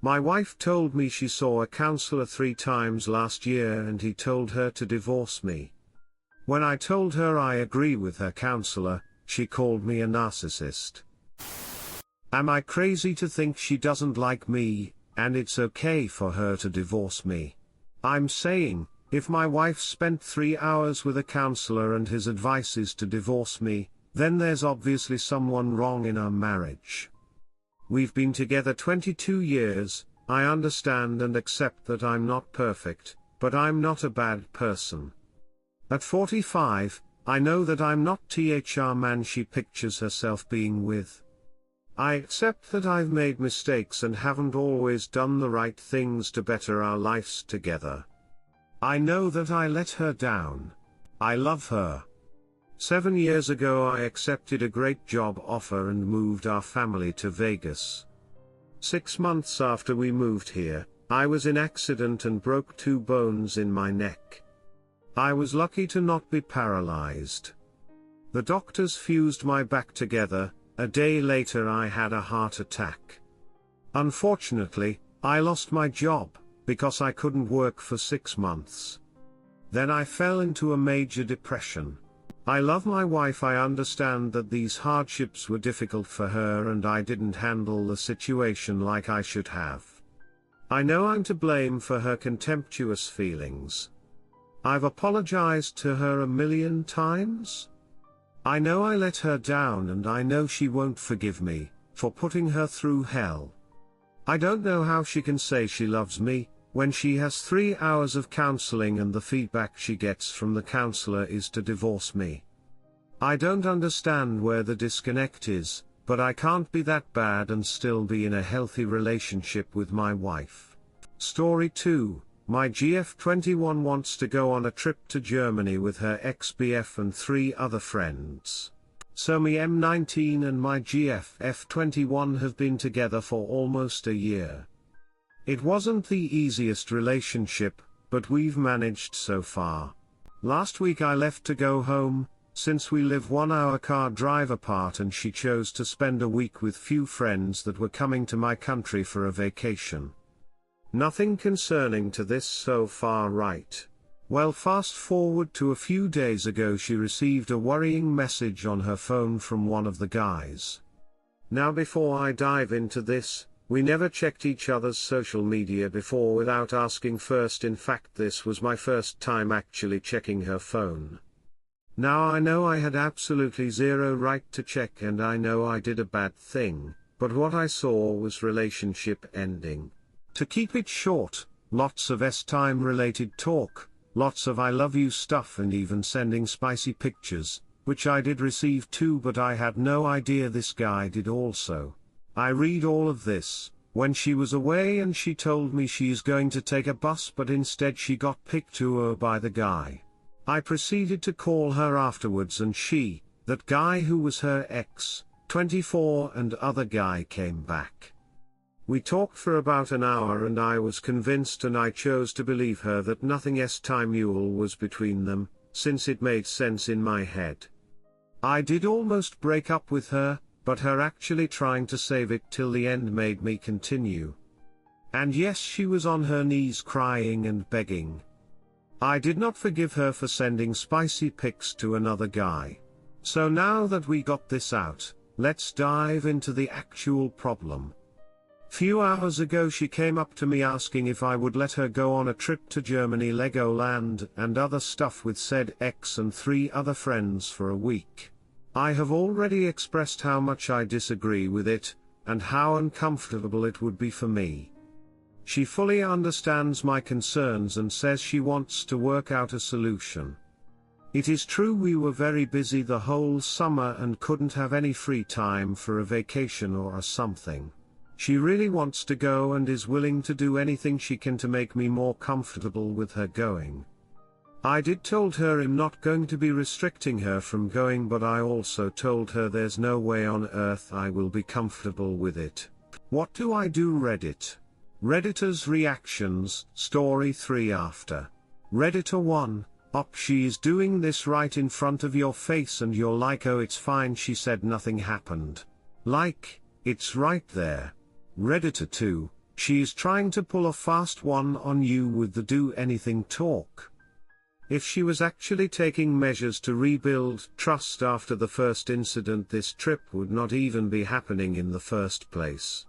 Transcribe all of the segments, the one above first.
My wife told me she saw a counselor 3 times last year and he told her to divorce me. When I told her I agree with her counselor, she called me a narcissist. Am I crazy to think she doesn't like me, and it's okay for her to divorce me? I'm saying, if my wife spent 3 hours with a counselor and his advice is to divorce me, then there's obviously someone wrong in our marriage. We've been together 22 years, I understand and accept that I'm not perfect, but I'm not a bad person. At 45, I know that I'm not the man she pictures herself being with. I accept that I've made mistakes and haven't always done the right things to better our lives together. I know that I let her down. I love her. 7 years ago I accepted a great job offer and moved our family to Vegas. 6 months after we moved here, I was in an accident and broke 2 bones in my neck. I was lucky to not be paralyzed. The doctors fused my back together. A day later I had a heart attack. Unfortunately, I lost my job, because I couldn't work for 6 months. Then I fell into a major depression. I love my wife. I understand that these hardships were difficult for her and I didn't handle the situation like I should have. I know I'm to blame for her contemptuous feelings. I've apologized to her a million times. I know I let her down and I know she won't forgive me for putting her through hell. I don't know how she can say she loves me when she has 3 hours of counseling and the feedback she gets from the counselor is to divorce me. I don't understand where the disconnect is, but I can't be that bad and still be in a healthy relationship with my wife. Story 2. My GF21 wants to go on a trip to Germany with her ex-BF and 3 other friends. So me M19 and my GF21 have been together for almost a year. It wasn't the easiest relationship, but we've managed so far. Last week I left to go home, since we live 1-hour car drive apart and she chose to spend a week with few friends that were coming to my country for a vacation. Nothing concerning to this so far, right? Well, fast forward to a few days ago she received a worrying message on her phone from one of the guys. Now before I dive into this, we never checked each other's social media before without asking first. In fact, this was my first time actually checking her phone. Now I know I had absolutely zero right to check and I know I did a bad thing, but what I saw was relationship ending. To keep it short, lots of S-time related talk, lots of I love you stuff and even sending spicy pictures, which I did receive too, but I had no idea this guy did also. I read all of this when she was away and she told me she's going to take a bus, but instead she got picked to her by the guy. I proceeded to call her afterwards and that guy who was her ex, 24 and other guy came back. We talked for about an hour and I was convinced and I chose to believe her that nothing S-time was between them, since it made sense in my head. I did almost break up with her, but her actually trying to save it till the end made me continue. And yes, she was on her knees crying and begging. I did not forgive her for sending spicy pics to another guy. So now that we got this out, let's dive into the actual problem. Few hours ago she came up to me asking if I would let her go on a trip to Germany, Legoland and other stuff with said ex and 3 other friends for a week. I have already expressed how much I disagree with it, and how uncomfortable it would be for me. She fully understands my concerns and says she wants to work out a solution. It is true we were very busy the whole summer and couldn't have any free time for a vacation or something. She really wants to go and is willing to do anything she can to make me more comfortable with her going. I did told her I'm not going to be restricting her from going, but I also told her there's no way on earth I will be comfortable with it. What do I do? Reddit. Redditors' reactions, story 3 after. Redditor 1, op, she is doing this right in front of your face and you're like, oh it's fine, she said nothing happened. Like, it's right there. Redditor 2, She's trying to pull a fast one on you with the do anything talk. If she was actually taking measures to rebuild trust after the first incident, this trip would not even be happening in the first place.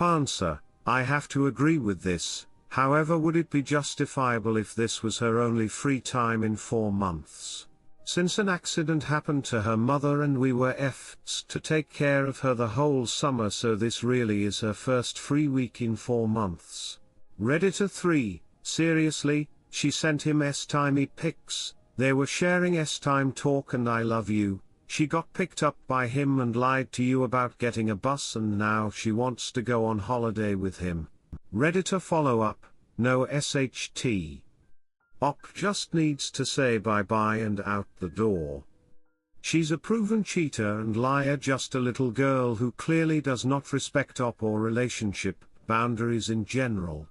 Answer: I have to agree with this. However, would it be justifiable if this was her only free time in 4 months? Since an accident happened to her mother and we were asked to take care of her the whole summer, so this really is her first free week in 4 months. Redditor 3, seriously, she sent him S-timey pics, they were sharing S-time talk and I love you, she got picked up by him and lied to you about getting a bus and now she wants to go on holiday with him. Redditor follow-up, no SHT. Just needs to say bye-bye and out the door. She's a proven cheater and liar, just a little girl who clearly does not respect or relationship boundaries in general.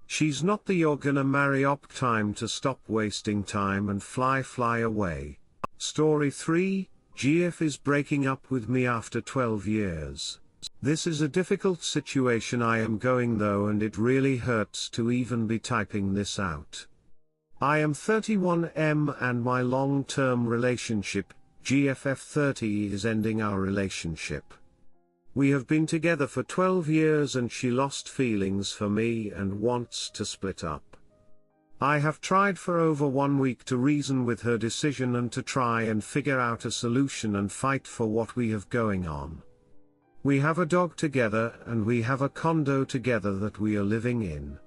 She's not the "you're gonna marry time to stop wasting time and fly away." Story 3, GF is breaking up with me after 12 years. This is a difficult situation I am going through and it really hurts to even be typing this out. I am 31M and my long-term relationship, GFF30, is ending our relationship. We have been together for 12 years and she lost feelings for me and wants to split up. I have tried for over 1 week to reason with her decision and to try and figure out a solution and fight for what we have going on. We have a dog together and we have a condo together that we are living in.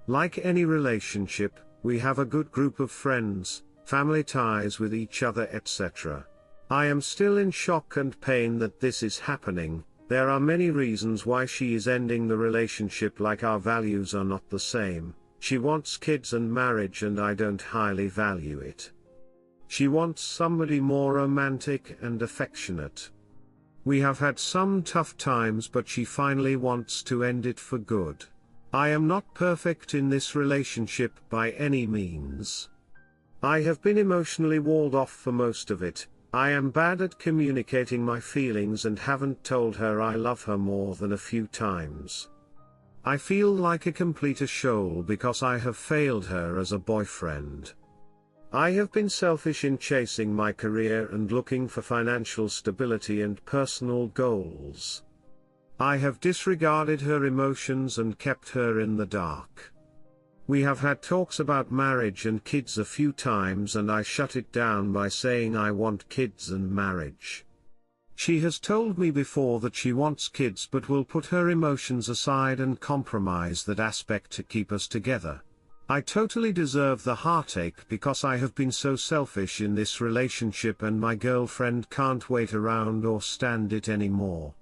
Like any relationship, we have a good group of friends, family ties with each other, etc. I am still in shock and pain that this is happening. There are many reasons why she is ending the relationship, like our values are not the same. She wants kids and marriage and I don't highly value it. She wants somebody more romantic and affectionate. We have had some tough times but she finally wants to end it for good. I am not perfect in this relationship by any means. I have been emotionally walled off for most of it. I am bad at communicating my feelings and haven't told her I love her more than a few times. I feel like a complete asshole because I have failed her as a boyfriend. I have been selfish in chasing my career and looking for financial stability and personal goals. I have disregarded her emotions and kept her in the dark. We have had talks about marriage and kids a few times and I shut it down by saying I want kids and marriage. She has told me before that she wants kids but will put her emotions aside and compromise that aspect to keep us together. I totally deserve the heartache because I have been so selfish in this relationship and my girlfriend can't wait around or stand it anymore.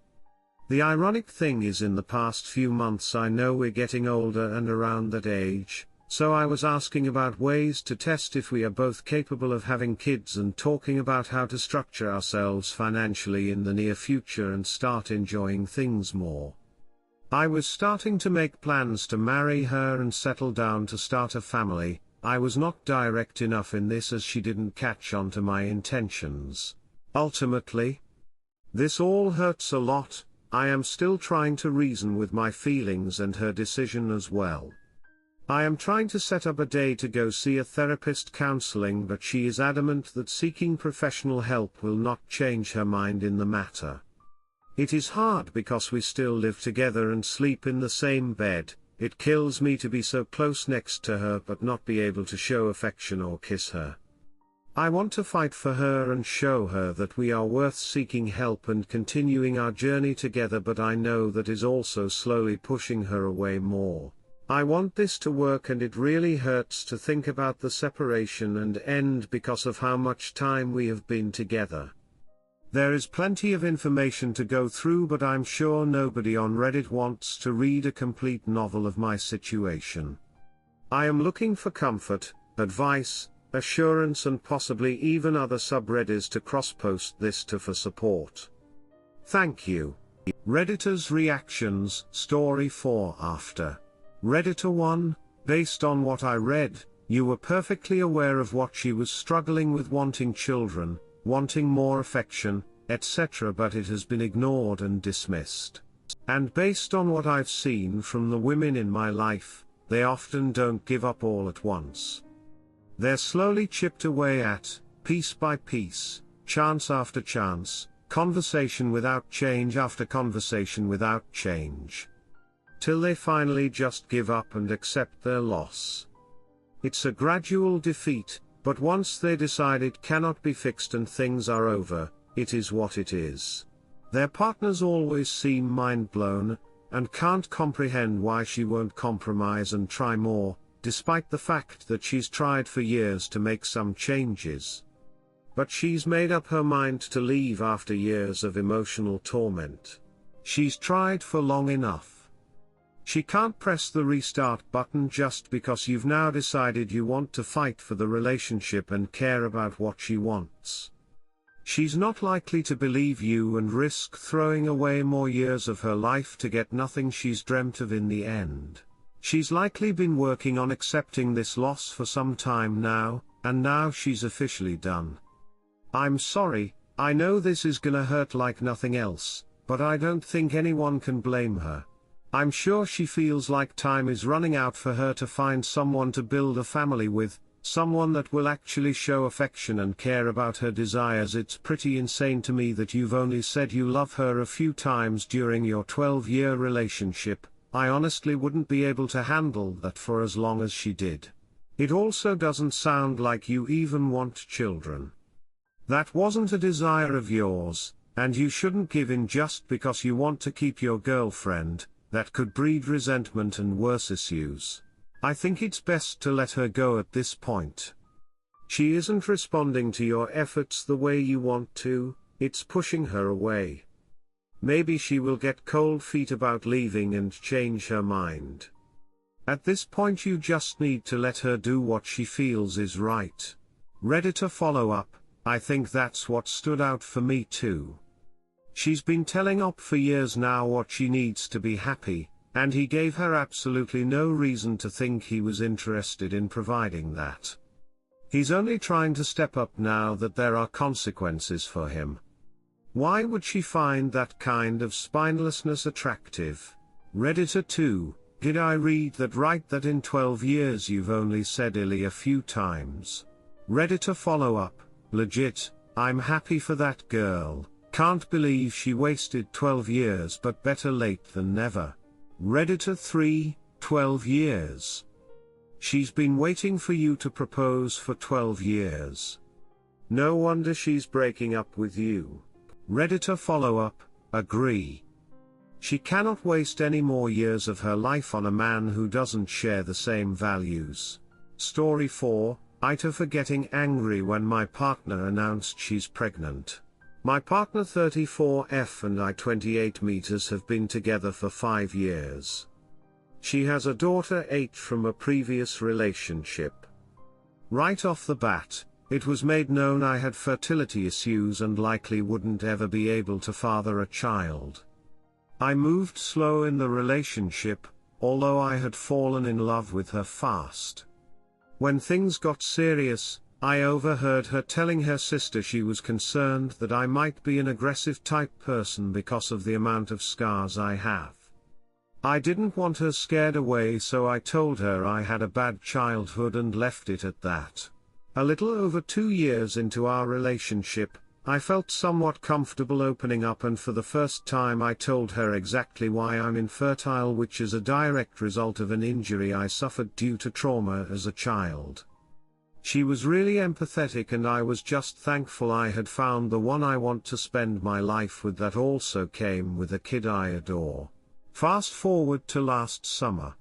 The ironic thing is, in the past few months I know we're getting older and around that age, so I was asking about ways to test if we are both capable of having kids and talking about how to structure ourselves financially in the near future and start enjoying things more. I was starting to make plans to marry her and settle down to start a family. I was not direct enough in this as she didn't catch on to my intentions. Ultimately, this all hurts a lot. I am still trying to reason with my feelings and her decision as well. I am trying to set up a day to go see a therapist counseling, but she is adamant that seeking professional help will not change her mind in the matter. It is hard because we still live together and sleep in the same bed. It kills me to be so close next to her but not be able to show affection or kiss her. I want to fight for her and show her that we are worth seeking help and continuing our journey together, but I know that is also slowly pushing her away more. I want this to work and it really hurts to think about the separation and end because of how much time we have been together. There is plenty of information to go through, but I'm sure nobody on Reddit wants to read a complete novel of my situation. I am looking for comfort, advice, assurance and possibly even other subreddits to cross-post this to for support. Thank you. Redditors' reactions, story 4 after. Redditor 1, based on what I read, you were perfectly aware of what she was struggling with, wanting children, wanting more affection, etc., but it has been ignored and dismissed. And based on what I've seen from the women in my life, they often don't give up all at once. They're slowly chipped away at, piece by piece, chance after chance, conversation without change after conversation without change. Till they finally just give up and accept their loss. It's a gradual defeat, but once they decide it cannot be fixed and things are over, it is what it is. Their partners always seem mind-blown, and can't comprehend why she won't compromise and try more, despite the fact that she's tried for years to make some changes. But she's made up her mind to leave after years of emotional torment. She's tried for long enough. She can't press the restart button just because you've now decided you want to fight for the relationship and care about what she wants. She's not likely to believe you and risk throwing away more years of her life to get nothing she's dreamt of in the end. She's likely been working on accepting this loss for some time now, and now she's officially done. I'm sorry, I know this is gonna hurt like nothing else, but I don't think anyone can blame her. I'm sure she feels like time is running out for her to find someone to build a family with, someone that will actually show affection and care about her desires. It's pretty insane to me that you've only said you love her a few times during your 12-year relationship. I honestly wouldn't be able to handle that for as long as she did. It also doesn't sound like you even want children. That wasn't a desire of yours, and you shouldn't give in just because you want to keep your girlfriend. That could breed resentment and worse issues. I think it's best to let her go at this point. She isn't responding to your efforts the way you want to, it's pushing her away. Maybe she will get cold feet about leaving and change her mind. At this point you just need to let her do what she feels is right. Ready to follow up, I think that's what stood out for me too. She's been telling Op for years now what she needs to be happy, and he gave her absolutely no reason to think he was interested in providing that. He's only trying to step up now that there are consequences for him. Why would she find that kind of spinelessness attractive? Redditor 2, did I read that right that in 12 years you've only said illy a few times? Redditor follow-up, legit, I'm happy for that girl, can't believe she wasted 12 years but better late than never. Redditor 3, 12 years. She's been waiting for you to propose for 12 years. No wonder she's breaking up with you. Redditor follow-up, agree. She cannot waste any more years of her life on a man who doesn't share the same values. Story 4, Ita for getting angry when my partner announced she's pregnant. My partner 34F and I 28 meters have been together for 5 years. She has a daughter 8 from a previous relationship. Right off the bat, it was made known I had fertility issues and likely wouldn't ever be able to father a child. I moved slow in the relationship, although I had fallen in love with her fast. When things got serious, I overheard her telling her sister she was concerned that I might be an aggressive type person because of the amount of scars I have. I didn't want her scared away, so I told her I had a bad childhood and left it at that. A little over 2 years into our relationship, I felt somewhat comfortable opening up, and for the first time I told her exactly why I'm infertile, which is a direct result of an injury I suffered due to trauma as a child. She was really empathetic and I was just thankful I had found the one I want to spend my life with that also came with a kid I adore. Fast forward to last summer.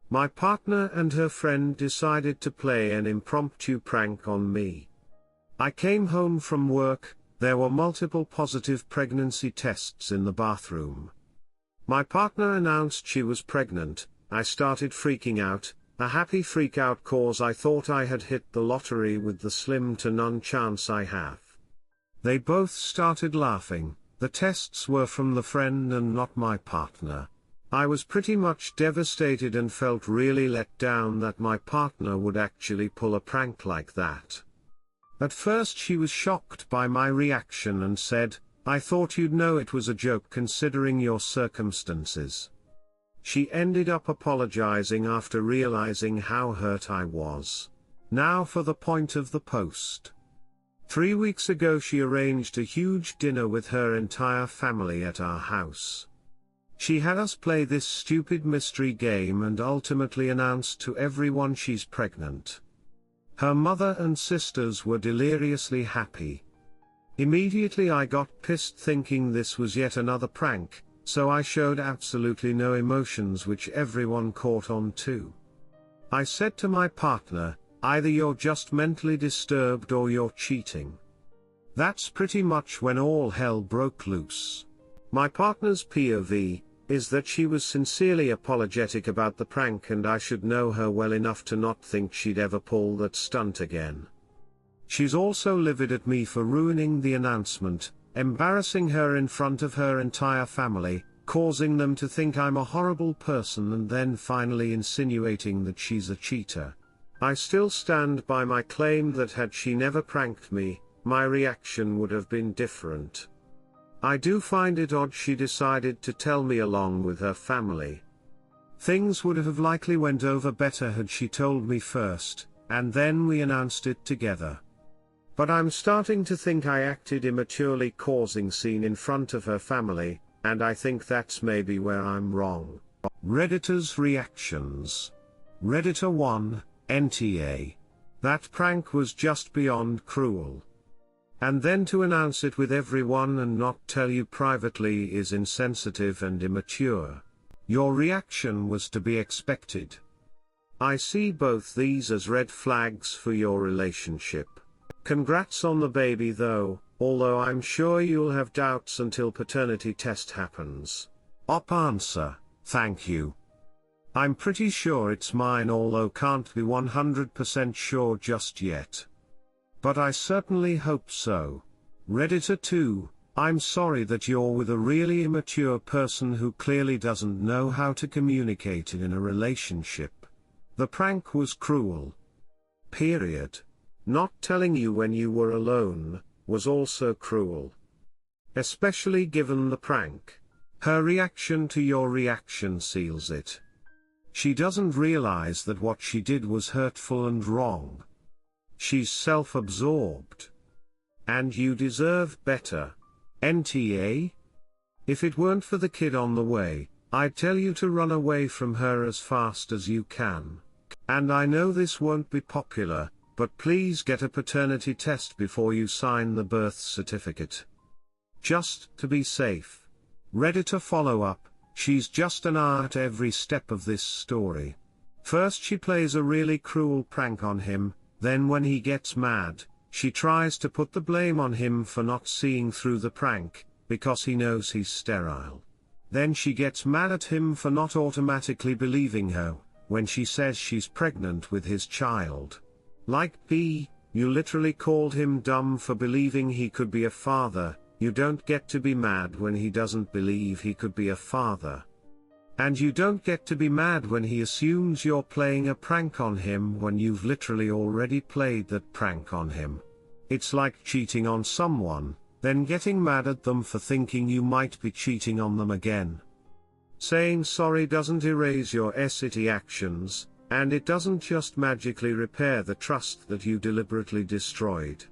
My partner and her friend decided to play an impromptu prank on me. I came home from work, there were multiple positive pregnancy tests in the bathroom. My partner announced she was pregnant, I started freaking out. A happy freak out cause I thought I had hit the lottery with the slim to none chance I have. They both started laughing, the tests were from the friend and not my partner. I was pretty much devastated and felt really let down that my partner would actually pull a prank like that. At first she was shocked by my reaction and said, I thought you'd know it was a joke considering your circumstances. She ended up apologizing after realizing how hurt I was. Now for the point of the post. 3 weeks ago she arranged a huge dinner with her entire family at our house. She had us play this stupid mystery game and ultimately announced to everyone she's pregnant. Her mother and sisters were deliriously happy. Immediately I got pissed thinking this was yet another prank, so I showed absolutely no emotions, which everyone caught on too. I said to my partner, either you're just mentally disturbed or you're cheating. That's pretty much when all hell broke loose. My partner's POV is that she was sincerely apologetic about the prank, and I should know her well enough to not think she'd ever pull that stunt again. She's also livid at me for ruining the announcement, embarrassing her in front of her entire family, causing them to think I'm a horrible person, and then finally insinuating that she's a cheater. I still stand by my claim that had she never pranked me, my reaction would have been different. I do find it odd she decided to tell me along with her family. Things would have likely went over better had she told me first, and then we announced it together. But I'm starting to think I acted immaturely, causing scene in front of her family, and I think that's maybe where I'm wrong. Redditors' reactions. Redditor 1, NTA. That prank was just beyond cruel. And then to announce it with everyone and not tell you privately is insensitive and immature. Your reaction was to be expected. I see both these as red flags for your relationship. Congrats on the baby though, although I'm sure you'll have doubts until paternity test happens. Op answer, thank you. I'm pretty sure it's mine, although can't be 100% sure just yet. But I certainly hope so. Redditor 2, I'm sorry that you're with a really immature person who clearly doesn't know how to communicate in a relationship. The prank was cruel. Period. Not telling you when you were alone was also cruel. Especially given the prank. Her reaction to your reaction seals it. She doesn't realize that what she did was hurtful and wrong. She's self-absorbed. And you deserve better. NTA? If it weren't for the kid on the way, I'd tell you to run away from her as fast as you can. And I know this won't be popular, but please get a paternity test before you sign the birth certificate. Just to be safe. Redditor follow-up, she's just an art every step of this story. First she plays a really cruel prank on him, then when he gets mad, she tries to put the blame on him for not seeing through the prank, because he knows he's sterile. Then she gets mad at him for not automatically believing her, when she says she's pregnant with his child. Like B, you literally called him dumb for believing he could be a father. You don't get to be mad when he doesn't believe he could be a father. And you don't get to be mad when he assumes you're playing a prank on him when you've literally already played that prank on him. It's like cheating on someone, then getting mad at them for thinking you might be cheating on them again. Saying sorry doesn't erase your shitty actions, and it doesn't just magically repair the trust that you deliberately destroyed.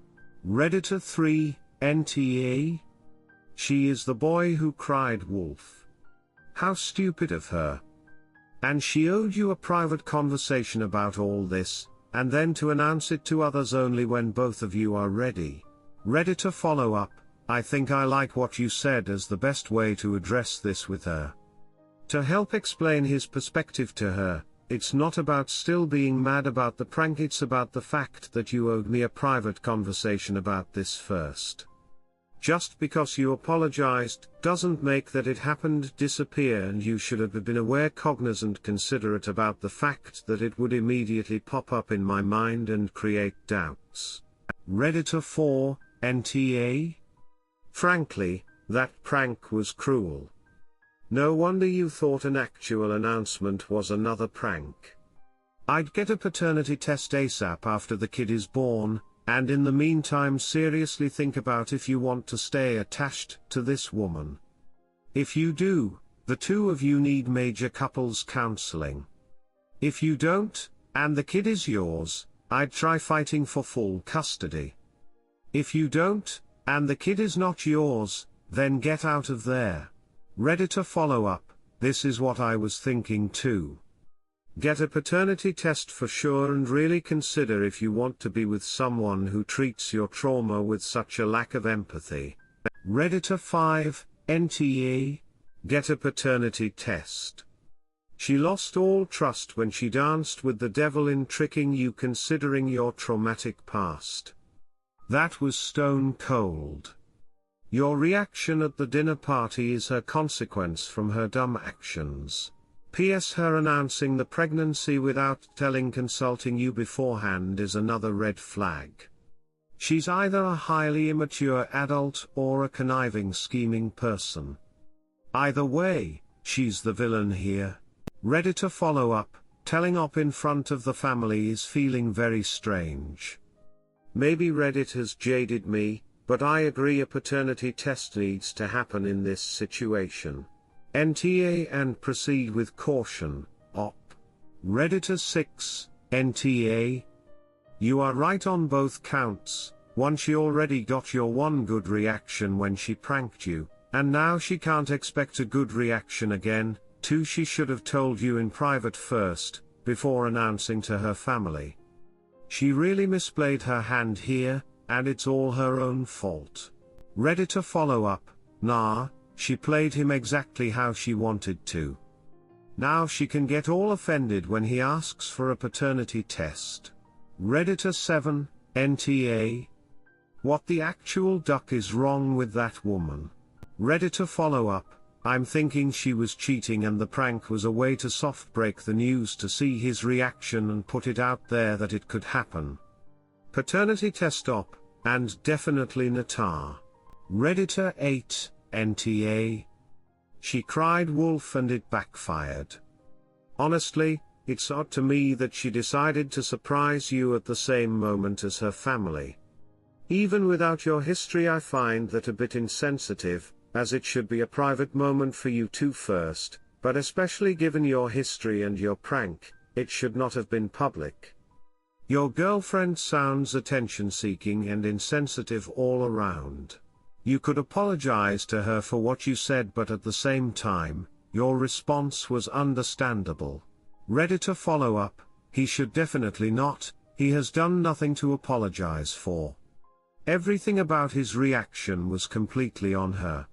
Redditor 3, NTA? She is the boy who cried wolf. How stupid of her. And she owed you a private conversation about all this, and then to announce it to others only when both of you are ready. Redditor follow-up, I think I like what you said as the best way to address this with her. To help explain his perspective to her, it's not about still being mad about the prank, it's about the fact that you owed me a private conversation about this first. Just because you apologized doesn't make that it happened disappear, and you should have been aware, cognizant, considerate about the fact that it would immediately pop up in my mind and create doubts. Redditor 4, NTA? Frankly, that prank was cruel. No wonder you thought an actual announcement was another prank. I'd get a paternity test ASAP after the kid is born, and in the meantime seriously think about if you want to stay attached to this woman. If you do, the two of you need major couples counseling. If you don't, and the kid is yours, I'd try fighting for full custody. If you don't, and the kid is not yours, then get out of there. Redditor follow-up, this is what I was thinking too. Get a paternity test for sure and really consider if you want to be with someone who treats your trauma with such a lack of empathy. Redditor 5, NTA. Get a paternity test. She lost all trust when she danced with the devil in tricking you considering your traumatic past. That was stone cold. Your reaction at the dinner party is her consequence from her dumb actions. P.S. Her announcing the pregnancy without consulting you beforehand is another red flag. She's either a highly immature adult or a conniving scheming person. Either way, she's the villain here. Redditor follow-up, telling op in front of the family is feeling very strange. Maybe Reddit has jaded me, but I agree a paternity test needs to happen in this situation. NTA and proceed with caution, op. Redditor 6, NTA. You are right on both counts. One, she already got your one good reaction when she pranked you, and now she can't expect a good reaction again. 2, she should have told you in private first, before announcing to her family. She really misplayed her hand here, and it's all her own fault. Redditor follow-up, nah, she played him exactly how she wanted to. Now she can get all offended when he asks for a paternity test. Redditor 7, NTA. What the actual duck is wrong with that woman? Redditor follow-up, I'm thinking she was cheating and the prank was a way to soft break the news to see his reaction and put it out there that it could happen. Paternity test op, and definitely Natar. Redditor 8, NTA. She cried wolf and it backfired. Honestly, it's odd to me that she decided to surprise you at the same moment as her family. Even without your history, I find that a bit insensitive, as it should be a private moment for you two first, but especially given your history and your prank, it should not have been public. Your girlfriend sounds attention-seeking and insensitive all around. You could apologize to her for what you said, but at the same time, your response was understandable. Redditor follow-up, he should definitely not, he has done nothing to apologize for. Everything about his reaction was completely on her.